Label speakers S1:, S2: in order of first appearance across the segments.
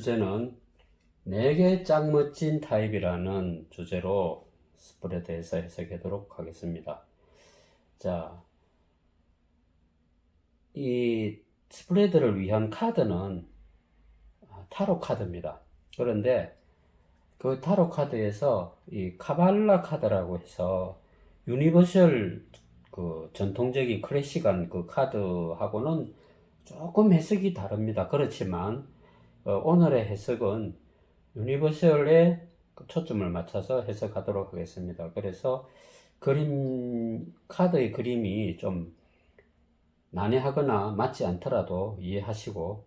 S1: 주제는 내게 짱 멋진 타입이라는 주제로 스프레드에서 해석하도록 하겠습니다. 자, 이 스프레드를 위한 카드는 타로 카드입니다. 그런데 그 타로 카드에서 이 카발라 카드라고 해서 유니버셜 그 전통적인 클래식한 그 카드하고는 조금 해석이 다릅니다. 그렇지만 오늘의 해석은 유니버셜에 초점을 맞춰서 해석하도록 하겠습니다. 그래서 카드의 그림이 좀 난해하거나 맞지 않더라도 이해하시고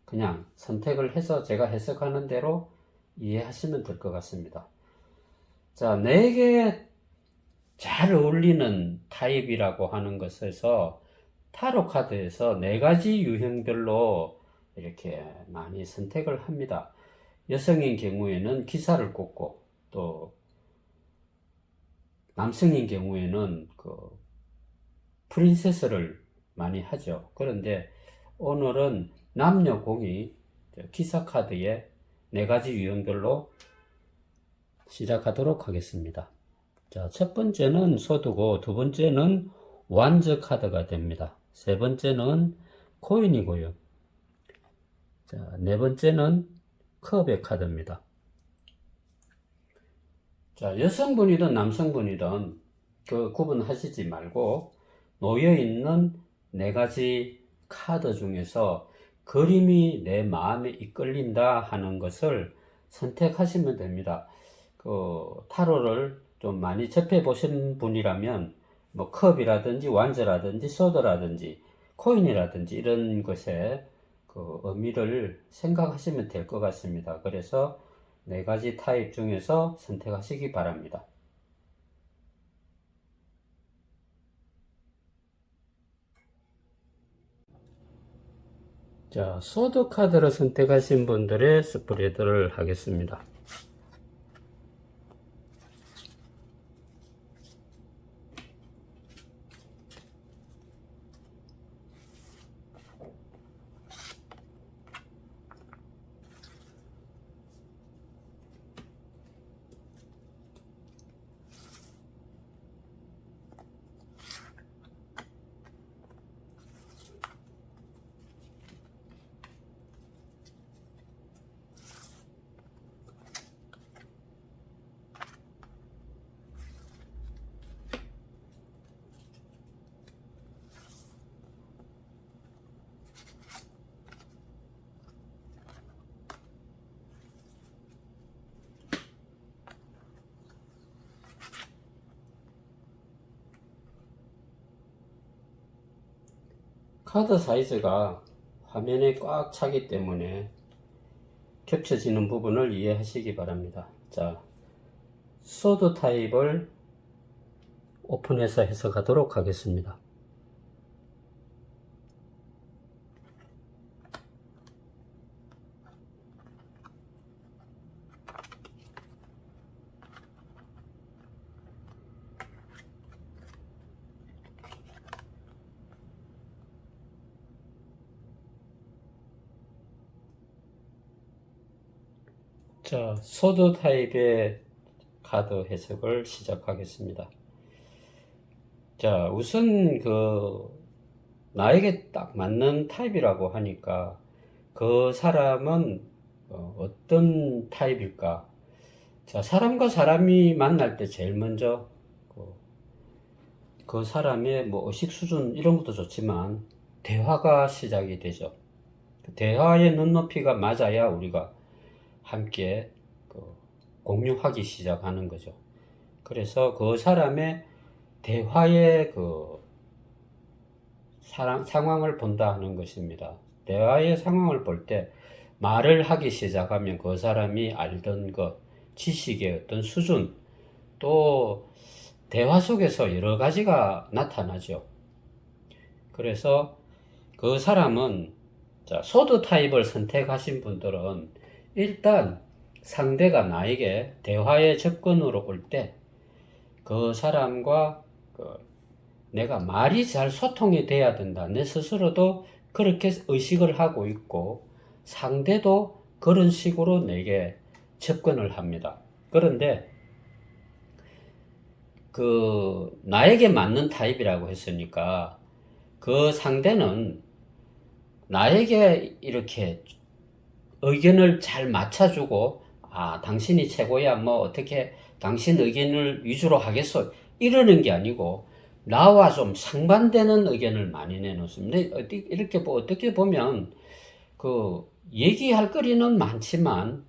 S1: 그냥 선택을 해서 제가 해석하는 대로 이해하시면 될 것 같습니다. 자, 내게 잘 어울리는 타입이라고 하는 것에서 타로 카드에서 4가지 유형별로 이렇게 많이 선택을 합니다. 여성인 경우에는 기사를 꽂고, 또 남성인 경우에는 그 프린세스를 많이 하죠. 그런데 오늘은 남녀 공이 기사 카드의 4가지 유형별로 시작하도록 하겠습니다. 자, 첫 번째는 소드고, 두 번째는 완저 카드가 됩니다. 세 번째는 코인이고요. 자, 네 번째는 컵의 카드입니다. 자, 여성분이든 남성분이든 그 구분하시지 말고 놓여 있는 4가지 카드 중에서 그림이 내 마음에 이끌린다 하는 것을 선택하시면 됩니다. 그 타로를 좀 많이 접해 보신 분이라면 뭐 컵이라든지 완저라든지 소드라든지 코인이라든지 이런 것에 그 의미를 생각하시면 될 것 같습니다. 그래서 4가지 타입 중에서 선택하시기 바랍니다. 자, 소드 카드를 선택하신 분들의 스프레드를 하겠습니다. 카드 사이즈가 화면에 꽉 차기 때문에 겹쳐지는 부분을 이해하시기 바랍니다. 자, 소드 타입을 오픈해서 해석하도록 하겠습니다. 자, 소드 타입의 카드 해석을 시작하겠습니다. 자, 우선 나에게 딱 맞는 타입이라고 하니까 그 사람은 어떤 타입일까? 자, 사람과 사람이 만날 때 제일 먼저 그 사람의 뭐 의식 수준 이런 것도 좋지만 대화가 시작이 되죠. 대화의 눈높이가 맞아야 우리가 함께 공유하기 시작하는 거죠. 그래서 그 사람의 대화의 상황을 본다 하는 것입니다. 대화의 상황을 볼 때 말을 하기 시작하면 그 사람이 알던 것, 지식의 어떤 수준, 또 대화 속에서 여러 가지가 나타나죠. 그래서 그 사람은, 자, 소드 타입을 선택하신 분들은 일단 상대가 나에게 대화의 접근으로 올 때 그 사람과 내가 말이 잘 소통이 돼야 된다. 내 스스로도 그렇게 의식을 하고 있고 상대도 그런 식으로 내게 접근을 합니다. 그런데 나에게 맞는 타입이라고 했으니까 그 상대는 나에게 이렇게 의견을 잘 맞춰주고, 당신이 최고야, 뭐, 어떻게, 당신 의견을 위주로 하겠어. 이러는 게 아니고, 나와 좀 상반되는 의견을 많이 내놓습니다. 이렇게, 어떻게 보면, 얘기할 거리는 많지만,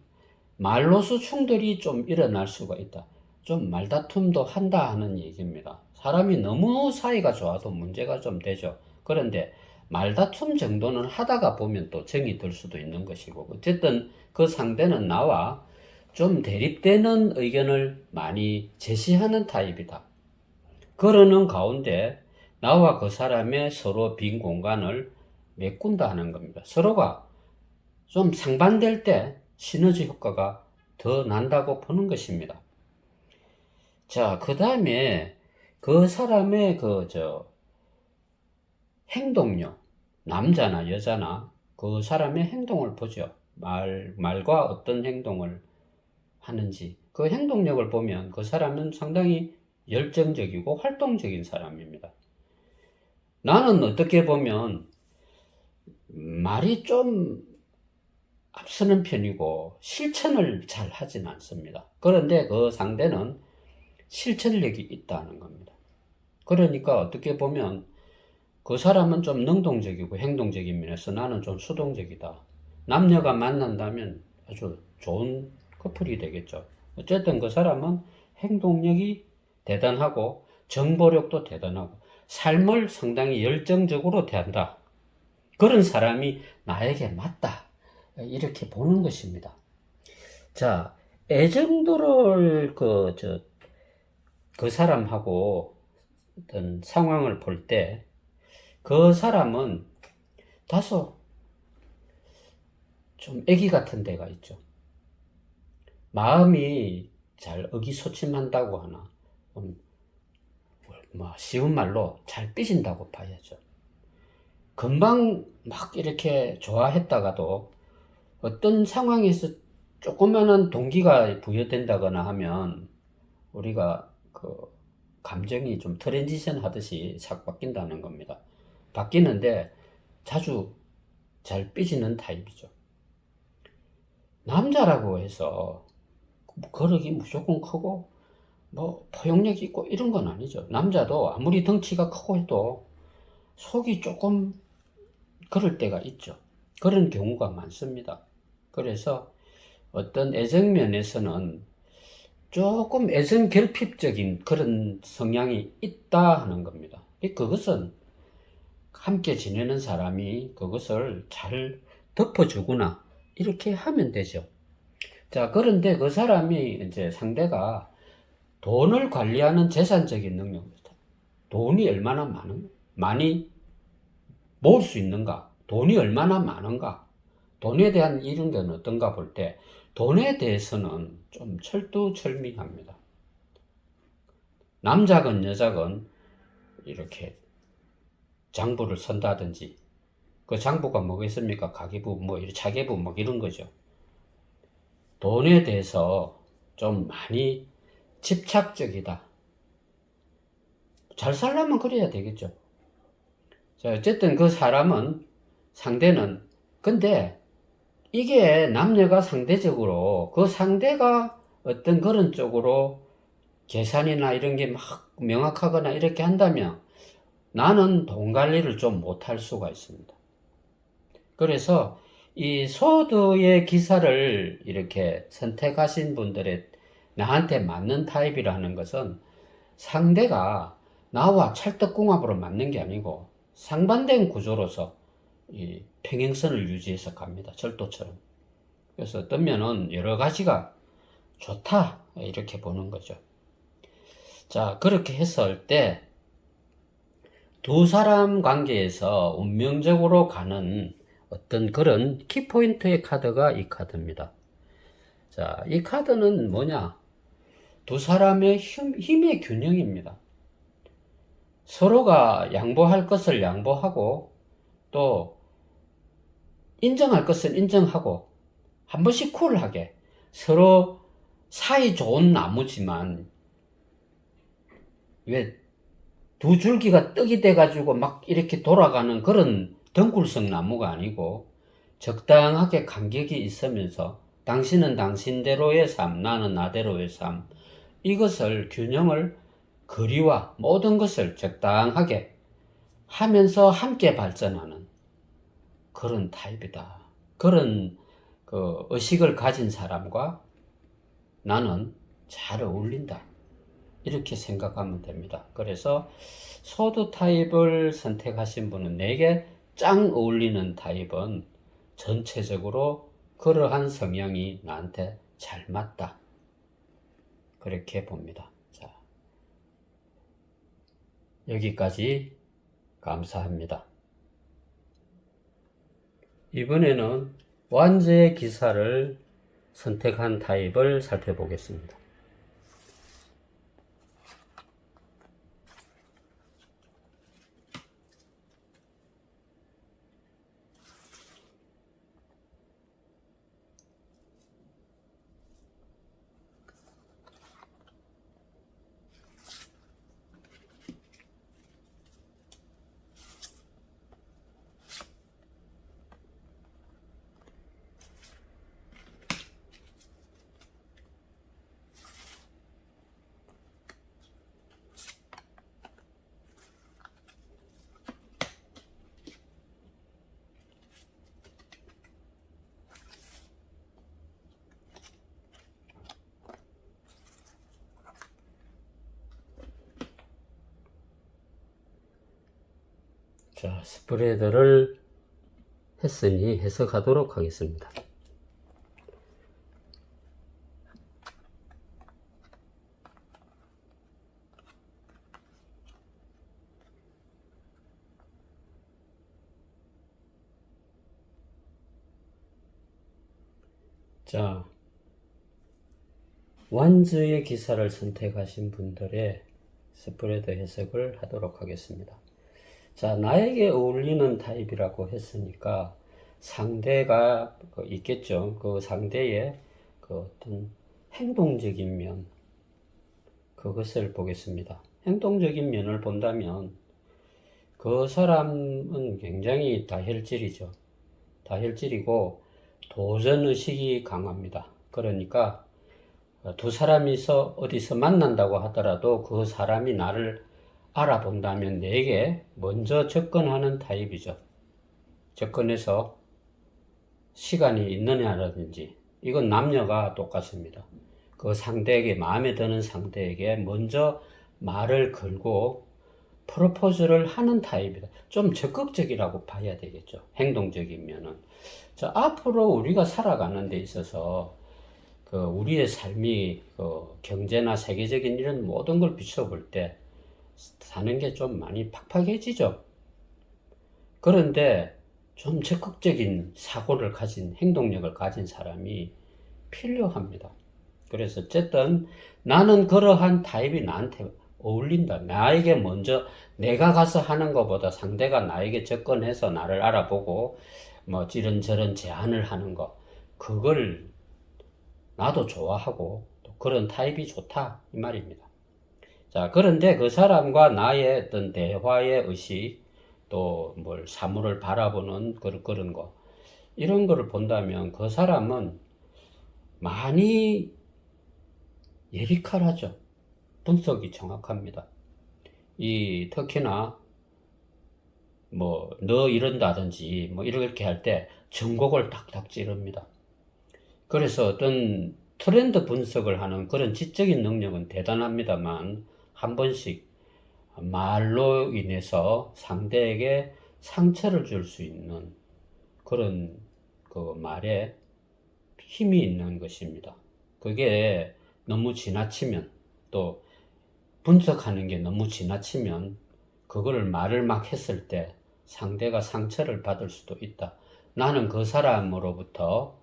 S1: 말로서 충돌이 좀 일어날 수가 있다. 좀 말다툼도 한다 하는 얘기입니다. 사람이 너무 사이가 좋아도 문제가 좀 되죠. 그런데 말다툼 정도는 하다가 보면 또 정이 들 수도 있는 것이고, 어쨌든 그 상대는 나와 좀 대립되는 의견을 많이 제시하는 타입이다. 그러는 가운데 나와 그 사람의 서로 빈 공간을 메꾼다 하는 겁니다. 서로가 좀 상반될 때 시너지 효과가 더 난다고 보는 것입니다. 자, 그 다음에 그 사람의 행동력, 남자나 여자나 그 사람의 행동을 보죠. 말과 어떤 행동을 하는지. 그 행동력을 보면 그 사람은 상당히 열정적이고 활동적인 사람입니다. 나는 어떻게 보면 말이 좀 앞서는 편이고 실천을 잘 하진 않습니다. 그런데 그 상대는 실천력이 있다는 겁니다. 그러니까 어떻게 보면 그 사람은 좀 능동적이고 행동적인 면에서 나는 좀 수동적이다. 남녀가 만난다면 아주 좋은 커플이 되겠죠. 어쨌든 그 사람은 행동력이 대단하고 정보력도 대단하고 삶을 상당히 열정적으로 대한다. 그런 사람이 나에게 맞다. 이렇게 보는 것입니다. 자, 애정도를 그 사람하고 어떤 상황을 볼 때 그 사람은 다소 좀 애기 같은 데가 있죠. 마음이 잘 의기소침한다고 하나, 쉬운 말로 잘 삐진다고 봐야죠. 금방 막 이렇게 좋아했다가도 어떤 상황에서 조그마한 동기가 부여된다거나 하면 우리가 감정이 좀 트랜지션 하듯이 싹 바뀐다는 겁니다. 바뀌는데 자주 잘 삐지는 타입이죠. 남자라고 해서 거력이 무조건 크고 뭐 포용력 있고 이런 건 아니죠. 남자도 아무리 덩치가 크고 해도 속이 조금 그럴 때가 있죠. 그런 경우가 많습니다. 그래서 어떤 애정면에서는 조금 애정 결핍적인 그런 성향이 있다 하는 겁니다. 그것은 함께 지내는 사람이 그것을 잘 덮어주거나 이렇게 하면 되죠. 자, 그런데 그 사람이 이제 상대가 돈을 관리하는 재산적인 능력입니다. 돈이 얼마나 많이 모을 수 있는가? 돈이 얼마나 많은가? 돈에 대한 이런 건 어떤가 볼 때, 돈에 대해서는 좀 철두철미합니다. 남자건 여자건 이렇게 장부를 선다든지, 그 장부가 뭐겠습니까? 가계부, 차계부, 이런 거죠. 돈에 대해서 좀 많이 집착적이다. 잘 살려면 그래야 되겠죠. 자, 어쨌든 그 상대는, 근데 이게 남녀가 상대적으로 그 상대가 어떤 그런 쪽으로 계산이나 이런 게 막 명확하거나 이렇게 한다면 나는 돈 관리를 좀 못할 수가 있습니다. 그래서 이 소드의 기사를 이렇게 선택하신 분들의 나한테 맞는 타입이라는 것은 상대가 나와 찰떡궁합으로 맞는 게 아니고 상반된 구조로서 이 평행선을 유지해서 갑니다. 절도처럼. 그래서 어떤 면은 여러 가지가 좋다 이렇게 보는 거죠. 자, 그렇게 했을 때 두 사람 관계에서 운명적으로 가는 어떤 그런 키포인트의 카드가 이 카드입니다. 자, 이 카드는 뭐냐? 두 사람의 힘의 균형입니다. 서로가 양보할 것을 양보하고 또 인정할 것은 인정하고 한 번씩 쿨하게 서로 사이 좋은 나무지만 왜 두 줄기가 떡이 돼가지고 막 이렇게 돌아가는 그런 덩굴성 나무가 아니고 적당하게 간격이 있으면서 당신은 당신대로의 삶, 나는 나대로의 삶, 이것을 균형을 거리와 모든 것을 적당하게 하면서 함께 발전하는 그런 타입이다. 그런 그 의식을 가진 사람과 나는 잘 어울린다. 이렇게 생각하면 됩니다. 그래서 소두 타입을 선택하신 분은 내게 짱 어울리는 타입은 전체적으로 그러한 성향이 나한테 잘 맞다. 그렇게 봅니다. 자, 여기까지 감사합니다. 이번에는 완제의 기사를 선택한 타입을 살펴보겠습니다. 자, 스프레드를 했으니 해석하도록 하겠습니다. 자, 완즈의 기사를 선택하신 분들의 스프레드 해석을 하도록 하겠습니다. 자, 나에게 어울리는 타입이라고 했으니까 상대가 있겠죠. 그 상대의 그 어떤 행동적인 면, 그것을 보겠습니다. 행동적인 면을 본다면 그 사람은 굉장히 다혈질이죠. 다혈질이고 도전의식이 강합니다. 그러니까 두 사람이서 어디서 만난다고 하더라도 그 사람이 나를 알아본다면 내게 먼저 접근하는 타입이죠. 접근해서 시간이 있느냐라든지, 이건 남녀가 똑같습니다. 그 상대에게, 마음에 드는 상대에게 먼저 말을 걸고 프로포즈를 하는 타입이다. 좀 적극적이라고 봐야 되겠죠. 행동적이면은. 자, 앞으로 우리가 살아가는 데 있어서 우리의 삶이 경제나 세계적인 이런 모든 걸 비춰볼 때 사는 게 좀 많이 팍팍해지죠. 그런데 좀 적극적인 사고를 가진, 행동력을 가진 사람이 필요합니다. 그래서 어쨌든 나는 그러한 타입이 나한테 어울린다. 나에게 먼저 내가 가서 하는 것보다 상대가 나에게 접근해서 나를 알아보고 뭐 이런저런 제안을 하는 거, 그걸 나도 좋아하고 또 그런 타입이 좋다 이 말입니다. 자, 그런데 그 사람과 나의 어떤 대화의 의식, 또 뭘 사물을 바라보는 그런 거, 이런 거를 본다면 그 사람은 많이 예리칼하죠. 분석이 정확합니다. 특히나 뭐 너 이런다든지 뭐 이렇게 할 때 전곡을 탁탁 찌릅니다. 그래서 어떤 트렌드 분석을 하는 그런 지적인 능력은 대단합니다만 한 번씩 말로 인해서 상대에게 상처를 줄 수 있는 그런 그 말에 힘이 있는 것입니다. 그게 너무 지나치면, 또 분석하는 게 너무 지나치면 그거를 말을 막 했을 때 상대가 상처를 받을 수도 있다. 나는 그 사람으로부터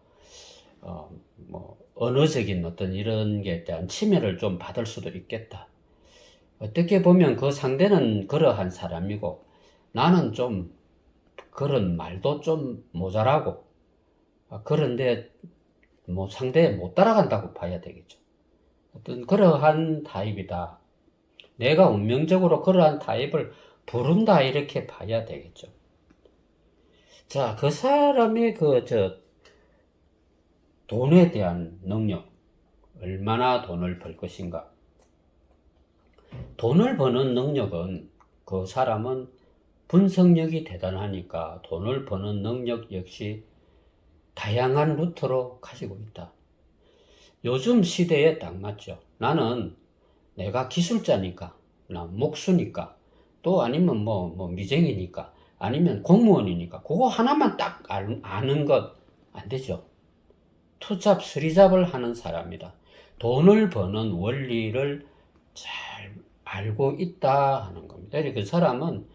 S1: 언어적인 어떤 이런 게 대한 침해를 좀 받을 수도 있겠다. 어떻게 보면 그 상대는 그러한 사람이고 나는 좀 그런 말도 좀 모자라고, 그런데 뭐 상대에 못 따라간다고 봐야 되겠죠. 어떤 그러한 타입이다. 내가 운명적으로 그러한 타입을 부른다 이렇게 봐야 되겠죠. 자, 그 사람의 돈에 대한 능력, 얼마나 돈을 벌 것인가. 돈을 버는 능력은 그 사람은 분석력이 대단하니까 돈을 버는 능력 역시 다양한 루트로 가지고 있다. 요즘 시대에 딱 맞죠. 나는 내가 기술자니까, 나 목수니까, 또 아니면 뭐 미쟁이니까, 아니면 공무원이니까, 그거 하나만 딱 아는 것 안 되죠. 투잡, 스리잡을 하는 사람이다. 돈을 버는 원리를 잘 알고 있다 하는 겁니다. 그 사람은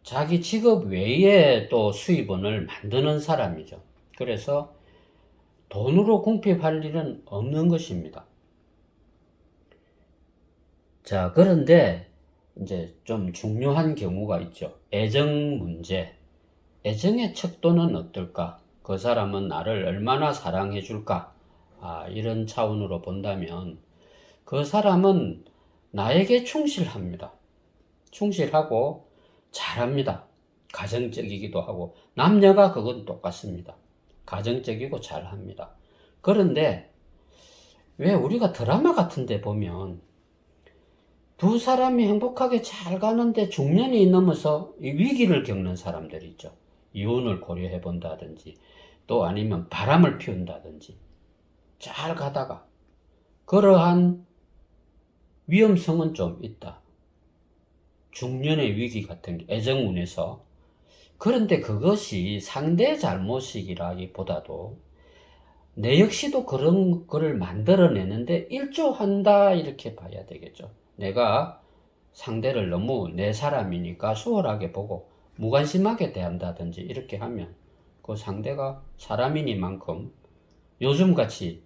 S1: 자기 직업 외에 또 수입원을 만드는 사람이죠. 그래서 돈으로 궁핍할 일은 없는 것입니다. 자, 그런데 이제 좀 중요한 경우가 있죠. 애정 문제. 애정의 척도는 어떨까? 그 사람은 나를 얼마나 사랑해 줄까? 이런 차원으로 본다면 그 사람은 나에게 충실합니다. 충실하고 잘합니다. 가정적이기도 하고 남녀가 그건 똑같습니다. 가정적이고 잘합니다. 그런데 왜 우리가 드라마 같은 데 보면 두 사람이 행복하게 잘 가는데 중년이 넘어서 위기를 겪는 사람들이 있죠. 이혼을 고려해 본다든지 또 아니면 바람을 피운다든지 잘 가다가 그러한 위험성은 좀 있다. 중년의 위기 같은 게 애정운에서. 그런데 그것이 상대의 잘못이라기보다도 내 역시도 그런 거를 만들어내는데 일조한다 이렇게 봐야 되겠죠. 내가 상대를 너무 내 사람이니까 수월하게 보고 무관심하게 대한다든지 이렇게 하면 그 상대가 사람이니만큼 요즘같이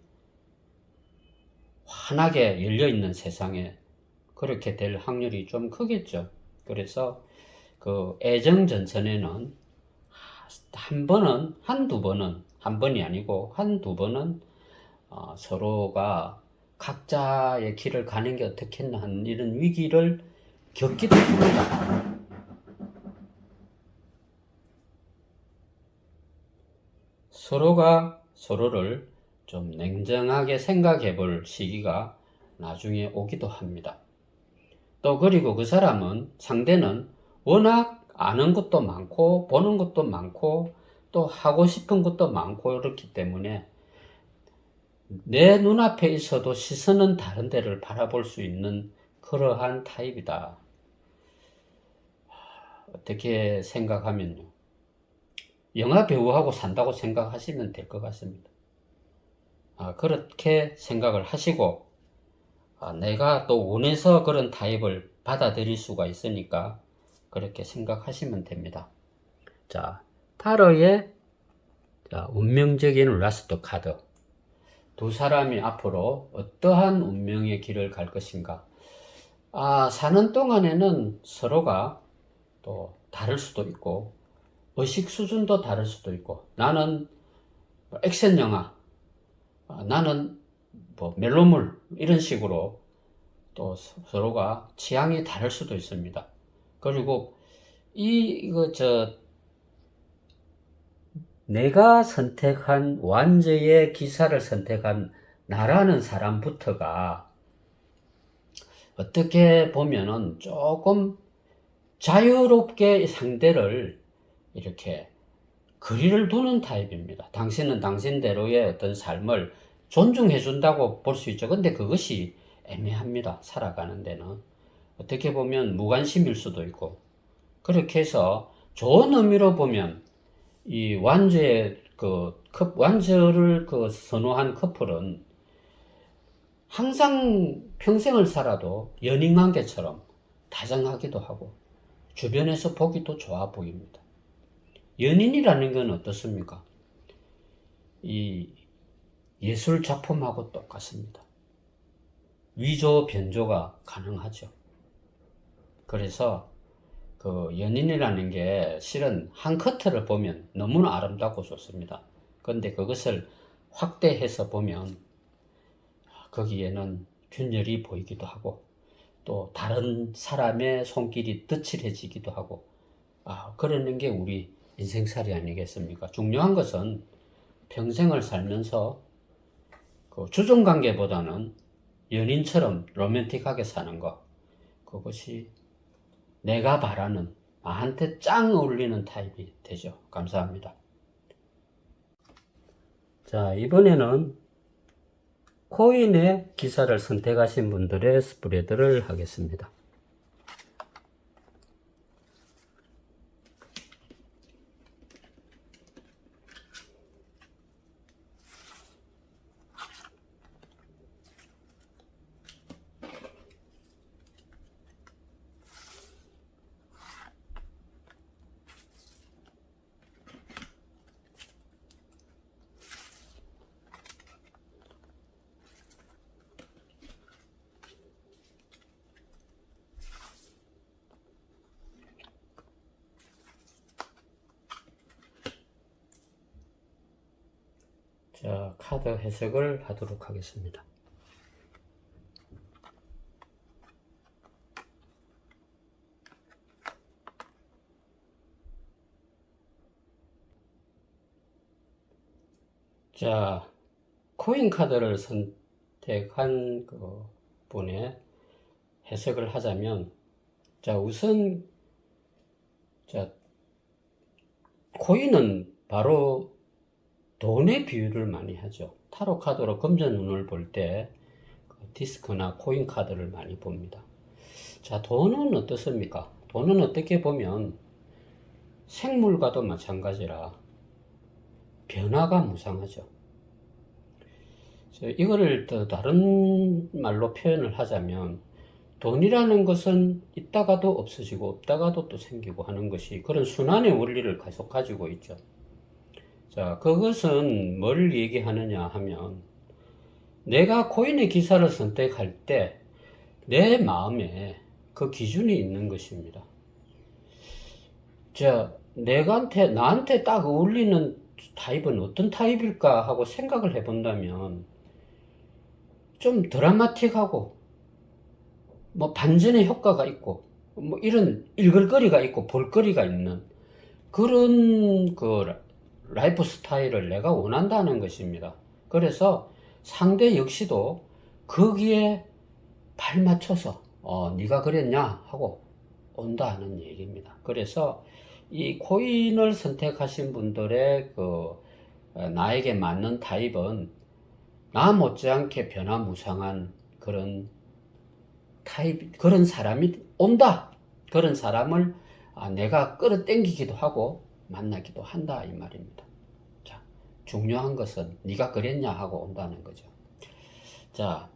S1: 환하게 열려있는 세상에 그렇게 될 확률이 좀 크겠죠. 그래서 그 애정 전선에는 한 번은, 한두 번은, 한 번이 아니고 한두 번은 서로가 각자의 길을 가는 게 어떻겠나 하는 이런 위기를 겪기도 합니다. 서로가 서로를 좀 냉정하게 생각해 볼 시기가 나중에 오기도 합니다. 또 그리고 그 사람은 상대는 워낙 아는 것도 많고 보는 것도 많고 또 하고 싶은 것도 많고 그렇기 때문에 내 눈앞에 있어도 시선은 다른 데를 바라볼 수 있는 그러한 타입이다. 어떻게 생각하면요. 영화 배우하고 산다고 생각하시면 될 것 같습니다. 그렇게 생각을 하시고 내가 또 원해서 그런 타입을 받아들일 수가 있으니까 그렇게 생각하시면 됩니다. 자, 타로의 운명적인 라스트 카드. 두 사람이 앞으로 어떠한 운명의 길을 갈 것인가. 사는 동안에는 서로가 또 다를 수도 있고, 의식 수준도 다를 수도 있고, 나는 액션 영화, 나는 뭐 멜로물, 이런 식으로 또 서로가 취향이 다를 수도 있습니다. 그리고 내가 선택한 완저의 기사를 선택한 나라는 사람부터가 어떻게 보면은 조금 자유롭게 상대를 이렇게 거리를 두는 타입입니다. 당신은 당신대로의 어떤 삶을 존중해 준다고 볼 수 있죠. 근데 그것이 애매합니다. 살아가는 데는. 어떻게 보면 무관심일 수도 있고. 그렇게 해서 좋은 의미로 보면 이 완저를 선호한 커플은 항상 평생을 살아도 연인 관계처럼 다정하기도 하고 주변에서 보기도 좋아 보입니다. 연인이라는 건 어떻습니까? 이 예술 작품하고 똑같습니다. 위조 변조가 가능하죠. 그래서 그 연인이라는 게 실은 한 커트를 보면 너무나 아름답고 좋습니다. 그런데 그것을 확대해서 보면 거기에는 균열이 보이기도 하고 또 다른 사람의 손길이 거칠해지기도 하고 그러는 게 우리 인생살이 아니겠습니까? 중요한 것은 평생을 살면서 그 주종관계보다는 연인처럼 로맨틱하게 사는 것, 그것이 내가 바라는 나한테 짱 어울리는 타입이 되죠. 감사합니다. 자, 이번에는 코인의 기사를 선택하신 분들의 스프레드를 하겠습니다. 자, 카드 해석을 하도록 하겠습니다. 자, 코인 카드를 선택한 그 분의 해석을 하자면, 자, 우선, 자, 코인은 바로 돈의 비유를 많이 하죠. 타로 카드로 금전운을 볼 때 디스크나 코인 카드를 많이 봅니다. 자, 돈은 어떻습니까? 돈은 어떻게 보면 생물과도 마찬가지라 변화가 무상하죠. 이거를 더 다른 말로 표현을 하자면 돈이라는 것은 있다가도 없어지고 없다가도 또 생기고 하는 것이 그런 순환의 원리를 계속 가지고 있죠. 자, 그것은 뭘 얘기하느냐 하면 내가 코인의 기사를 선택할 때 내 마음에 그 기준이 있는 것입니다. 자, 나한테 딱 어울리는 타입은 어떤 타입일까 하고 생각을 해본다면 좀 드라마틱하고 뭐 반전의 효과가 있고 뭐 이런 읽을거리가 있고 볼거리가 있는 그런 그 라이프 스타일을 내가 원한다는 것입니다. 그래서 상대 역시도 거기에 발 맞춰서 네가 그랬냐 하고 온다는 얘기입니다. 그래서 이 코인을 선택하신 분들의 나에게 맞는 타입은 나 못지않게 변화무쌍한 그런 타입, 그런 사람이 온다. 그런 사람을 내가 끌어당기기도 하고 만나기도 한다 이 말입니다. 자, 중요한 것은 네가 그랬냐 하고 온다는 거죠. 자,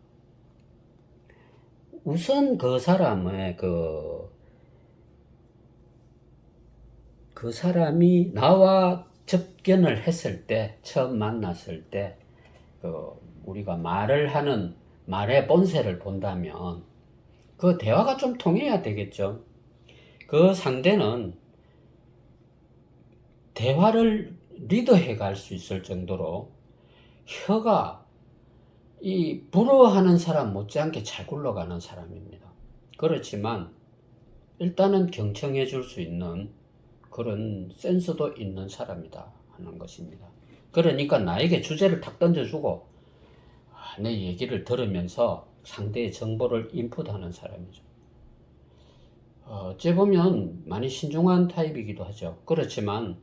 S1: 우선 그 사람의 그 사람이 나와 접견을 했을 때, 처음 만났을 때, 우리가 말을 하는 말의 본색을 본다면, 그 대화가 좀 통해야 되겠죠. 그 상대는 대화를 리드해 갈 수 있을 정도로 혀가 이 부러워하는 사람 못지않게 잘 굴러가는 사람입니다. 그렇지만 일단은 경청해 줄 수 있는 그런 센스도 있는 사람이다 하는 것입니다. 그러니까 나에게 주제를 탁 던져주고 내 얘기를 들으면서 상대의 정보를 인풋하는 사람이죠. 어찌 보면 많이 신중한 타입이기도 하죠. 그렇지만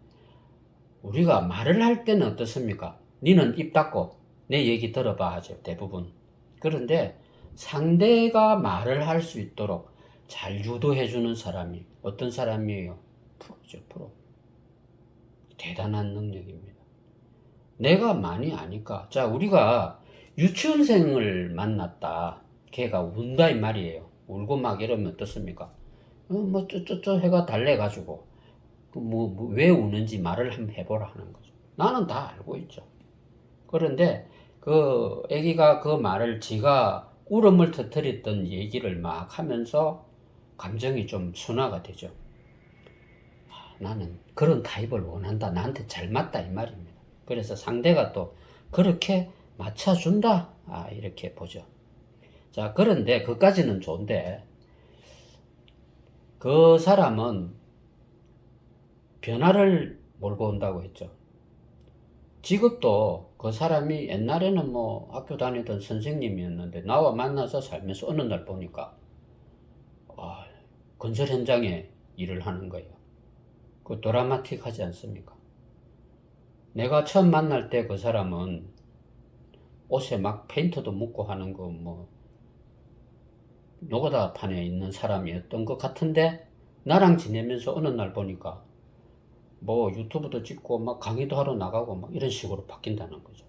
S1: 우리가 말을 할 때는 어떻습니까? 니는 입 닫고 내 얘기 들어봐 하죠, 대부분. 그런데 상대가 말을 할 수 있도록 잘 유도해주는 사람이 어떤 사람이에요? 프로죠, 프로. 대단한 능력입니다. 내가 많이 아니까. 자, 우리가 유치원생을 만났다. 걔가 운다 이 말이에요. 울고 막 이러면 어떻습니까? 뭐 쪼쪼쪼 해가 달래가지고 왜 우는지 말을 한번 해보라 하는 거죠. 나는 다 알고 있죠. 그런데 그 애기가 그 말을 지가 울음을 터뜨렸던 얘기를 막 하면서 감정이 좀 순화가 되죠. 나는 그런 타입을 원한다. 나한테 잘 맞다 이 말입니다. 그래서 상대가 또 그렇게 맞춰준다. 이렇게 보죠. 자, 그런데 그까지는 좋은데 그 사람은 변화를 몰고 온다고 했죠. 직업도 그 사람이 옛날에는 뭐 학교 다니던 선생님이었는데 나와 만나서 살면서 어느 날 보니까 건설 현장에 일을 하는 거예요. 그 드라마틱하지 않습니까? 내가 처음 만날 때 그 사람은 옷에 막 페인트도 묻고 하는 거 뭐 노가다판에 있는 사람이었던 것 같은데 나랑 지내면서 어느 날 보니까 뭐 유튜브도 찍고 막 강의도 하러 나가고 막 이런 식으로 바뀐다는 거죠.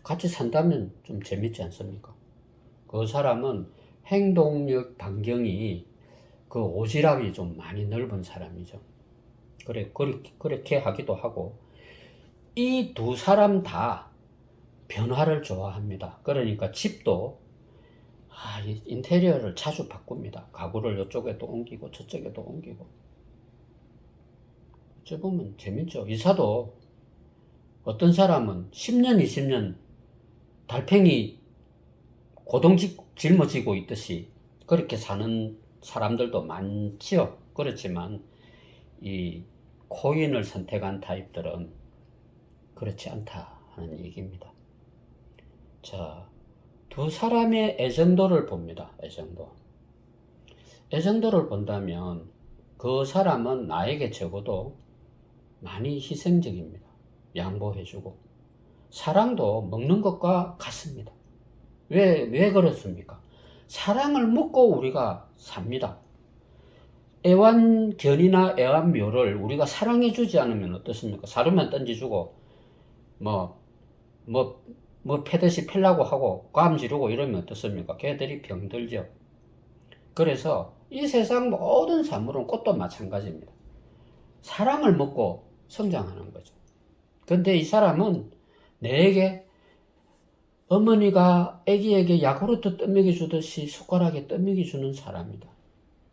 S1: 같이 산다면 좀 재밌지 않습니까? 그 사람은 행동력 반경이 그 오지랖이 좀 많이 넓은 사람이죠. 그렇게 하기도 하고 이 두 사람 다 변화를 좋아합니다. 그러니까 집도 인테리어를 자주 바꿉니다. 가구를 이쪽에도 옮기고 저쪽에도 옮기고. 어쩌보면 재밌죠. 이사도 어떤 사람은 10년, 20년 달팽이 고동 짊어지고 있듯이 그렇게 사는 사람들도 많지요. 그렇지만 이 코인을 선택한 타입들은 그렇지 않다 하는 얘기입니다. 자, 두 사람의 애정도를 봅니다. 애정도를 본다면 그 사람은 나에게 적어도 많이 희생적입니다. 양보해주고 사랑도 먹는 것과 같습니다. 왜 그렇습니까? 사랑을 먹고 우리가 삽니다. 애완견이나 애완묘를 우리가 사랑해주지 않으면 어떻습니까? 사료만 던져주고 뭐 패듯이 펴려고 하고 감 지르고 이러면 어떻습니까? 걔들이 병들죠. 그래서 이 세상 모든 사물은 꽃도 마찬가지입니다. 사랑을 먹고 성장하는 거죠. 근데 이 사람은 내게 어머니가 아기에게 야구르트 떠먹여 주듯이 숟가락에 떠먹여 주는 사람이다.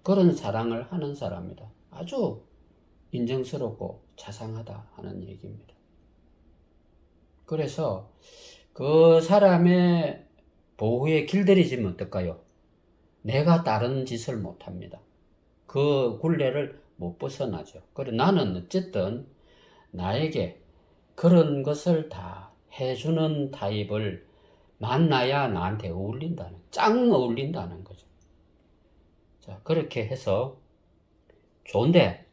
S1: 그런 사랑을 하는 사람이다. 아주 인정스럽고 자상하다 하는 얘기입니다. 그래서 그 사람의 보호에 길들이지면 어떨까요? 내가 다른 짓을 못합니다. 그 굴레를 못 벗어나죠. 그래 나는 어쨌든 나에게 그런 것을 다 해주는 타입을 만나야 나한테 짱 어울린다는 거죠. 자, 그렇게 해서 좋은데,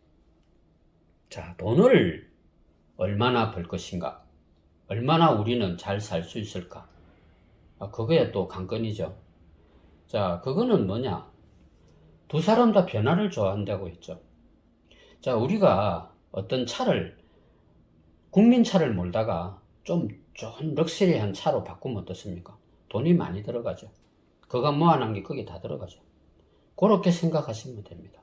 S1: 자, 돈을 얼마나 벌 것인가? 얼마나 우리는 잘 살 수 있을까? 그거에 또 관건이죠. 자, 그거는 뭐냐? 두 사람 다 변화를 좋아한다고 했죠. 자, 우리가 어떤 국민차를 몰다가 좀 럭셔리한 차로 바꾸면 어떻습니까? 돈이 많이 들어가죠. 그가 모아놓은 게 거기 다 들어가죠. 그렇게 생각하시면 됩니다.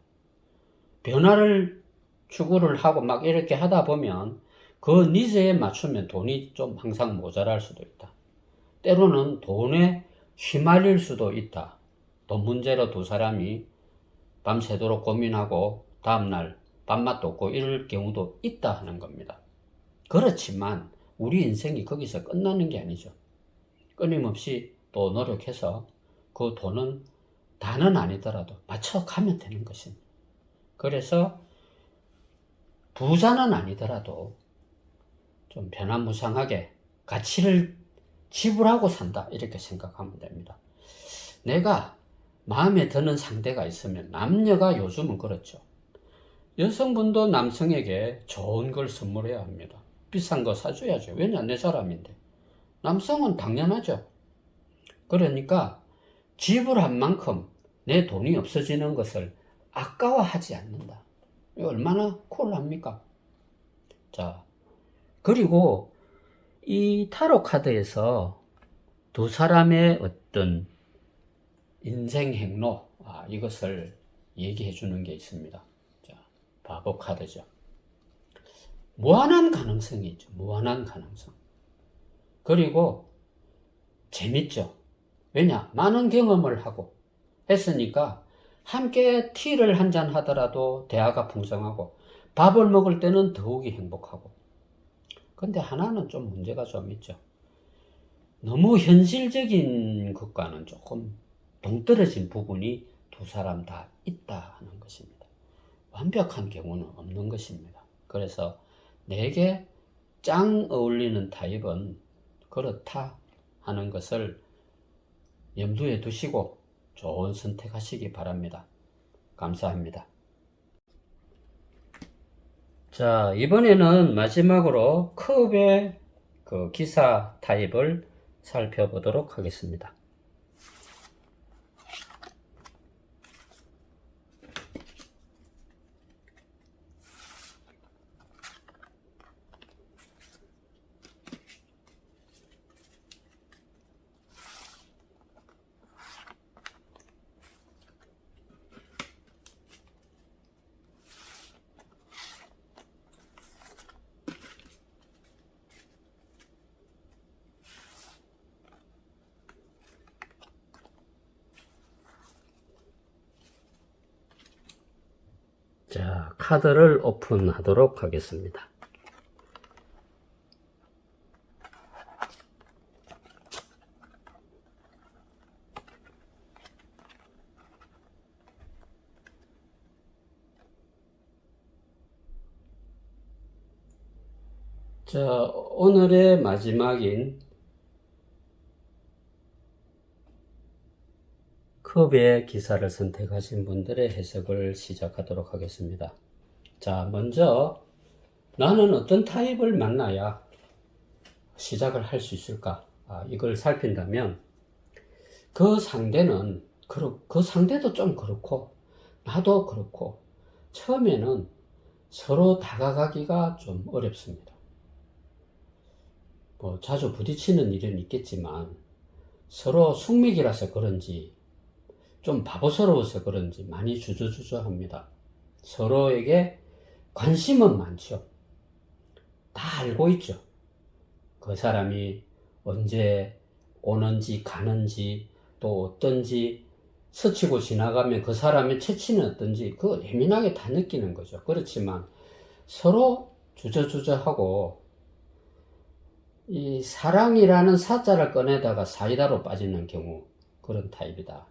S1: 변화를 추구를 하고 막 이렇게 하다 보면 그 니즈에 맞추면 돈이 좀 항상 모자랄 수도 있다. 때로는 돈에 휘말릴 수도 있다. 돈 문제로 두 사람이 밤새도록 고민하고 다음날 밥맛도 없고 이럴 경우도 있다 하는 겁니다. 그렇지만 우리 인생이 거기서 끝나는 게 아니죠. 끊임없이 또 노력해서 그 돈은 다는 아니더라도 맞춰가면 되는 것입니다. 그래서 부자는 아니더라도 좀 변화무쌍하게 가치를 지불하고 산다 이렇게 생각하면 됩니다. 내가 마음에 드는 상대가 있으면 남녀가 요즘은 그렇죠. 여성분도 남성에게 좋은 걸 선물해야 합니다. 비싼 거 사줘야죠. 왜냐 내 사람인데. 남성은 당연하죠. 그러니까 지불한 만큼 내 돈이 없어지는 것을 아까워하지 않는다. 이거 얼마나 쿨합니까? 자, 그리고 이 타로 카드에서 두 사람의 어떤 인생 행로, 이것을 얘기해 주는 게 있습니다. 자, 바보 카드죠. 무한한 가능성이 있죠. 무한한 가능성. 그리고 재밌죠. 왜냐? 많은 경험을 하고 했으니까 함께 티를 한잔 하더라도 대화가 풍성하고 밥을 먹을 때는 더욱이 행복하고 근데 하나는 좀 문제가 좀 있죠. 너무 현실적인 것과는 조금 동떨어진 부분이 두 사람 다 있다 하는 것입니다. 완벽한 경우는 없는 것입니다. 그래서 내게 짱 어울리는 타입은 그렇다 하는 것을 염두에 두시고 좋은 선택하시기 바랍니다. 감사합니다. 자, 이번에는 마지막으로 컵의 그 기사 타입을 살펴보도록 하겠습니다. 자, 카드를 오픈하도록 하겠습니다. 자, 오늘의 마지막인 컵의 기사를 선택하신 분들의 해석을 시작하도록 하겠습니다. 자, 먼저 나는 어떤 타입을 만나야 시작을 할 수 있을까? 이걸 살핀다면 그 상대는 그 상대도 좀 그렇고 나도 그렇고 처음에는 서로 다가가기가 좀 어렵습니다. 뭐 자주 부딪히는 일은 있겠지만 서로 숙맥이라서 그런지 좀 바보스러워서 그런지 많이 주저주저합니다. 서로에게 관심은 많죠. 다 알고 있죠. 그 사람이 언제 오는지 가는지 또 어떤지 스치고 지나가면 그 사람의 처치는 어떤지 그거 예민하게 다 느끼는 거죠. 그렇지만 서로 주저주저하고 이 사랑이라는 사자를 꺼내다가 사이다로 빠지는 경우 그런 타입이다.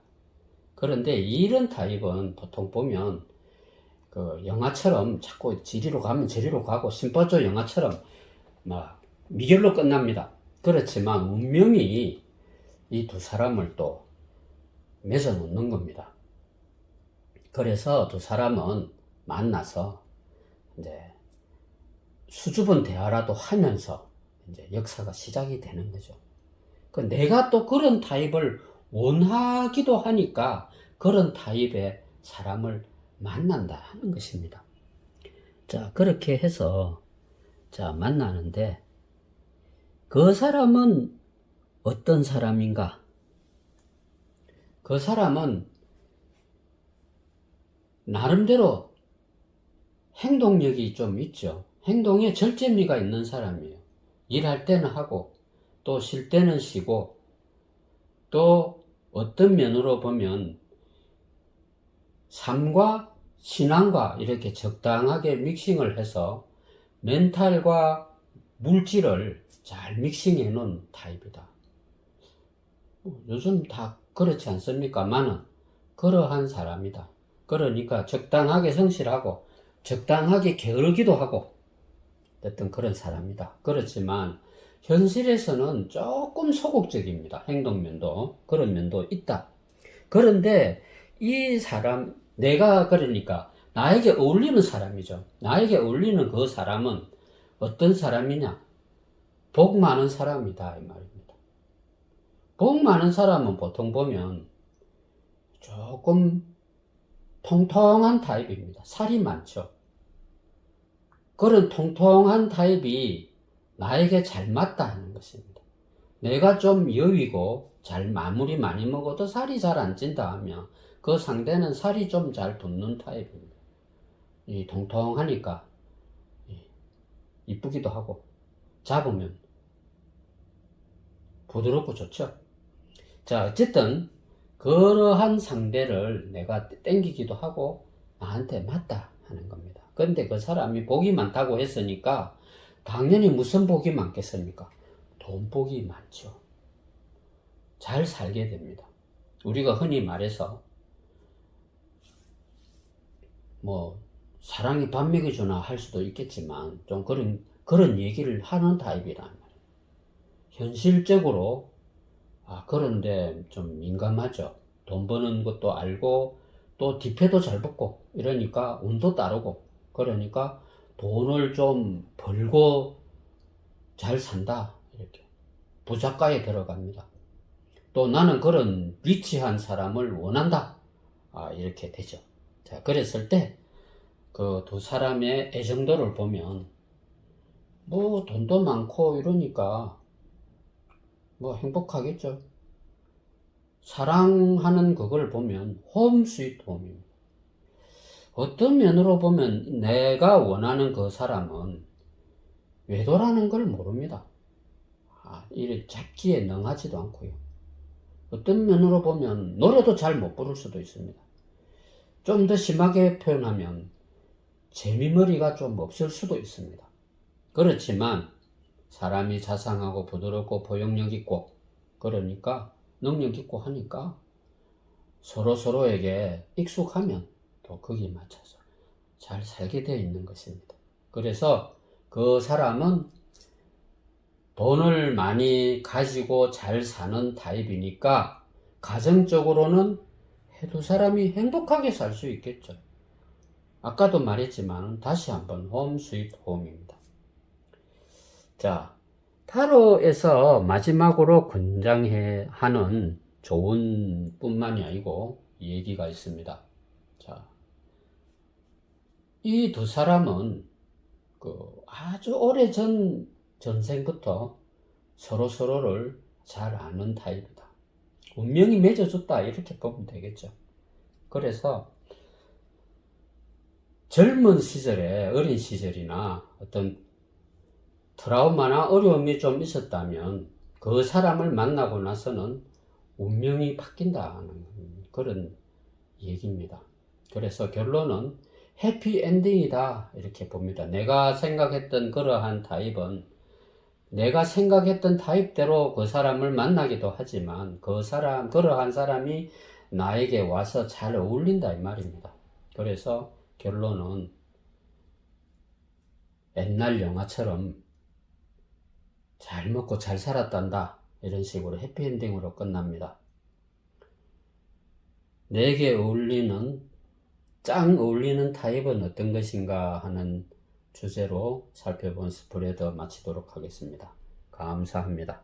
S1: 그런데 이런 타입은 보통 보면 그 영화처럼 자꾸 저리로 가면 저리로 가고 심파조 영화처럼 막 미결로 끝납니다. 그렇지만 운명이 이 두 사람을 또 맺어 놓는 겁니다. 그래서 두 사람은 만나서 이제 수줍은 대화라도 하면서 이제 역사가 시작이 되는 거죠. 그 내가 또 그런 타입을 원하기도 하니까 그런 타입의 사람을 만난다 하는 것입니다. 자, 그렇게 해서 자, 만나는데 그 사람은 어떤 사람인가? 그 사람은 나름대로 행동력이 좀 있죠. 행동에 절제미가 있는 사람이에요. 일할 때는 하고 또 쉴 때는 쉬고 또 어떤 면으로 보면 삶과 신앙과 이렇게 적당하게 믹싱을 해서 멘탈과 물질을 잘 믹싱해 놓은 타입이다. 요즘 다 그렇지 않습니까만은 그러한 사람이다. 그러니까 적당하게 성실하고 적당하게 게으르기도 하고 어떤 그런 사람이다. 그렇지만 현실에서는 조금 소극적입니다. 행동면도 그런 면도 있다. 그런데 이 사람 내가 그러니까 나에게 어울리는 사람이죠. 나에게 어울리는 그 사람은 어떤 사람이냐? 복 많은 사람이다 이 말입니다. 복 많은 사람은 보통 보면 조금 통통한 타입입니다. 살이 많죠. 그런 통통한 타입이 나에게 잘 맞다 하는 것입니다. 내가 좀 여위고 잘 마무리 많이 먹어도 살이 잘 안 찐다 하면 그 상대는 살이 좀 잘 붙는 타입입니다. 이 통통하니까 이쁘기도 하고 잡으면 부드럽고 좋죠. 자, 어쨌든 그러한 상대를 내가 땡기기도 하고 나한테 맞다 하는 겁니다. 근데 그 사람이 복이 많다고 했으니까 당연히 무슨 복이 많겠습니까? 돈 복이 많죠. 잘 살게 됩니다. 우리가 흔히 말해서 뭐 사랑이 밥 먹여주나 할 수도 있겠지만 좀 그런 얘기를 하는 타입이란 말이에요. 현실적으로 그런데 좀 민감하죠. 돈 버는 것도 알고 또 뒷패도 잘 벗고 이러니까 운도 따르고 그러니까 돈을 좀 벌고 잘 산다 이렇게 부잣가에 들어갑니다. 또 나는 그런 리치한 사람을 원한다 이렇게 되죠. 자, 그랬을 때 그 두 사람의 애정도를 보면 뭐 돈도 많고 이러니까 뭐 행복하겠죠. 사랑하는 그걸 보면 홈 스위트 홈입니다. 어떤 면으로 보면 내가 원하는 그 사람은 외도라는 걸 모릅니다. 이래 잡기에 능하지도 않고요. 어떤 면으로 보면 노래도 잘 못 부를 수도 있습니다. 좀 더 심하게 표현하면 재미머리가 좀 없을 수도 있습니다. 그렇지만 사람이 자상하고 부드럽고 포용력 있고 그러니까 능력 있고 하니까 서로에게 익숙하면 또 거기에 맞춰서 잘 살게 되어 있는 것입니다. 그래서 그 사람은 돈을 많이 가지고 잘 사는 타입이니까 가정적으로는 두 사람이 행복하게 살 수 있겠죠. 아까도 말했지만 다시 한번 홈 스위트 홈입니다. 자, 타로에서 마지막으로 권장해 하는 조언 뿐만이 아니고 얘기가 있습니다. 자, 이 두 사람은 아주 오래전 전생부터 서로를 잘 아는 타입이다. 운명이 맺어줬다 이렇게 보면 되겠죠. 그래서 젊은 시절에 어린 시절이나 어떤 트라우마나 어려움이 좀 있었다면 그 사람을 만나고 나서는 운명이 바뀐다는 그런 얘기입니다. 그래서 결론은 해피엔딩이다 이렇게 봅니다. 내가 생각했던 그러한 타입은 내가 생각했던 타입대로 그 사람을 만나기도 하지만 그러한 사람이 나에게 와서 잘 어울린다 이 말입니다. 그래서 결론은 옛날 영화처럼 잘 먹고 잘 살았단다 이런 식으로 해피엔딩으로 끝납니다. 내게 짱 어울리는 타입은 어떤 것인가 하는 주제로 살펴본 스프레드 마치도록 하겠습니다. 감사합니다.